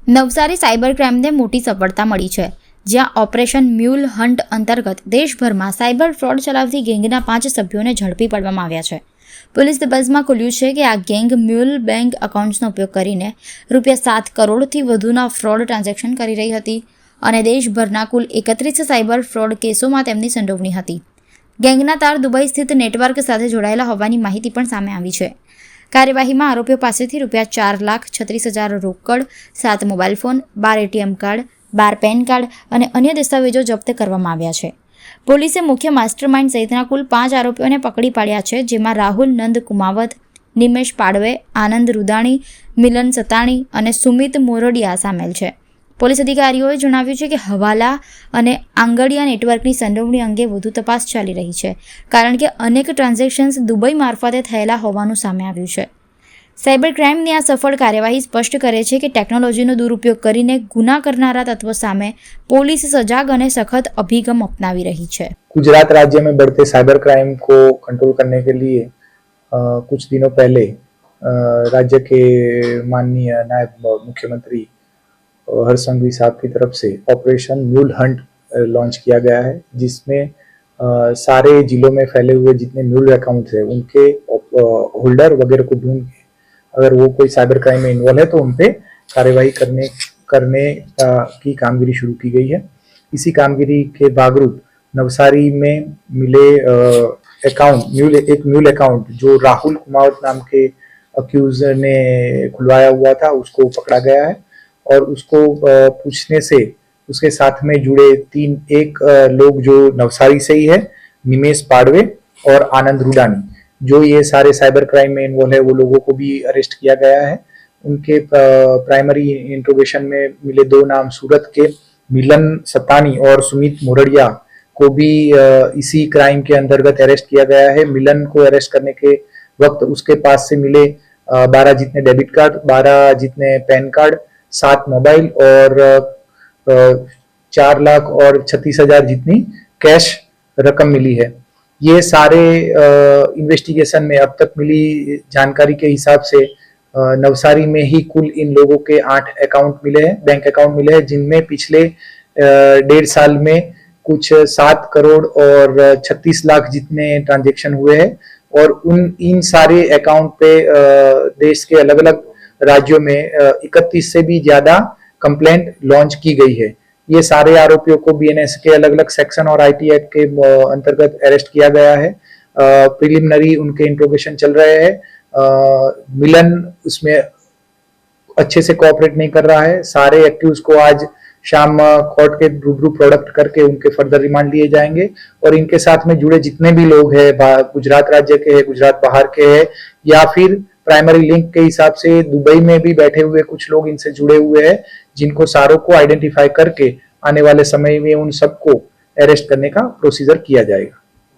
Navsari cyber ક્રાઇમને મોટી સફળતા મળી છે, જ્યાં ઓપરેશન મ્યુલ હન્ટ અંતર્ગત દેશભરમાં સાયબર ફ્રોડ ચલાવતી ગેંગના 5 સભ્યોને ઝડપી પાડવામાં આવ્યા છે. પોલીસ તપાસમાં ખુલ્યું છે કે આ ગેંગ મ્યુલ બેંક એકાઉન્ટ્સનો ઉપયોગ કરીને ₹7 કરોડથી વધુના ફ્રોડ ટ્રાન્ઝેક્શન કરી રહી હતી અને દેશભરના કુલ 31 સાયબર ફ્રોડ કેસોમાં તેમની સંડોવણી હતી. ગેંગના તાર દુબઈ સ્થિત નેટવર્ક સાથે જોડાયેલા હોવાની માહિતી પણ સામે આવી છે. કાર્યવાહીમાં આરોપીઓ પાસેથી ₹4,36,000 રોકડ, 7 mobile phone, 12 ATM card, 12 PAN card અને અન્ય દસ્તાવેજો જપ્ત કરવામાં આવ્યા છે. પોલીસે મુખ્ય માસ્ટરમાઇન્ડ સહિતના કુલ 5 આરોપીઓને પકડી પાડ્યા છે, જેમાં રાહુલ નંદ કુમાવત, નિમેશ પાડવે, આનંદ રૂદાણી, મિલન સતાણી અને સુમિત મોરડિયા સામેલ છે. પોલીસ અધિકારીઓએ જણાવ્યું છે કે હવાલા અને આંગડિયા નેટવર્કની સંડોવણી અંગે વધુ તપાસ ચાલી રહી છે, કારણ કે અનેક ટ્રાન્ઝેક્શન્સ દુબઈ મારફતે થયેલા હોવાનું સામે આવ્યું છે. સાયબર ક્રાઇમની આ સફળ કાર્યવાહી સ્પષ્ટ કરે છે કે ટેકનોલોજીનો દુરુપયોગ કરીને ગુના કરનારા તત્વો સામે पुलिस सजाग और सख्त अभिगम अपनावी रही है. गुजरात राज्य में बढ़ते साइबर क्राइम को कंट्रोल करने के लिए कुछ दिनों पहले राज्य के माननीय नायब मुख्यमंत्री हरसंघवी साहब की तरफ से ऑपरेशन म्यूल हंट लॉन्च किया गया है, जिसमें सारे जिलों में फैले हुए जितने म्यूल अकाउंट्स है उनके होल्डर वगैरह को ढूंढ के अगर वो कोई साइबर क्राइम में इन्वॉल्व है तो उन पे कार्यवाही करने की कामगिरी शुरू की गई है. इसी कामगिरी के भागरूप नवसारी में मिले एक म्यूल अकाउंट जो राहुल कुमावत नाम के अक्यूज ने खुलवाया हुआ था उसको पकड़ा गया है और उसको पूछने से उसके साथ में जुड़े एक लोग जो नवसारी से ही है, निमेश पाड़वे और आनंद रूडानी, जो ये सारे साइबर क्राइम में इन्वॉल्व है, वो लोगों को भी अरेस्ट किया गया है. उनके प्राइमरी इंट्रोगेशन में मिले 2 नाम सूरत के मिलन सतानी और सुमित मोरडिया को भी इसी क्राइम के अंतर्गत अरेस्ट किया गया है. मिलन को अरेस्ट करने के वक्त उसके पास से मिले 12 जितने डेबिट कार्ड, 12 जितने पैन कार्ड, 7 मोबाइल और 4,36,000 जितनी कैश रकम मिली है. ये सारे इन्वेस्टिगेशन में अब तक मिली जानकारी के हिसाब से नवसारी में ही कुल इन लोगों के 8 अकाउंट मिले हैं, बैंक अकाउंट मिले हैं, जिनमें पिछले 1.5 साल में कुछ 7 करोड़ और 36 लाख जितने ट्रांजैक्शन हुए हैं और इन सारे अकाउंट पे देश के अलग अलग राज्यों में 31 से भी ज्यादा कंप्लेंट लॉन्च की गई है. ये सारे आरोपियों को BNS के अलग अलग सेक्शन और IT एक्ट के अंतर्गत अरेस्ट किया गया है. प्रिलिमिनरी उनके इंट्रोगेशन चल रहे हैं. मिलन उसमें अच्छे से कोऑपरेट नहीं कर रहा है. सारे एक्टिव्स को आज शाम कोर्ट के रूबरू प्रोडक्ट करके उनके फर्दर रिमांड लिए जाएंगे और इनके साथ में जुड़े जितने भी लोग हैं, गुजरात राज्य के हैं, गुजरात बाहर के हैं या फिर प्राइमरी लिंक के हिसाब से दुबई में भी बैठे हुए कुछ लोग इनसे जुड़े हुए हैं, जिनको सारों को आइडेंटिफाई करके आने वाले समय में उन सबको अरेस्ट करने का प्रोसीजर किया जाएगा.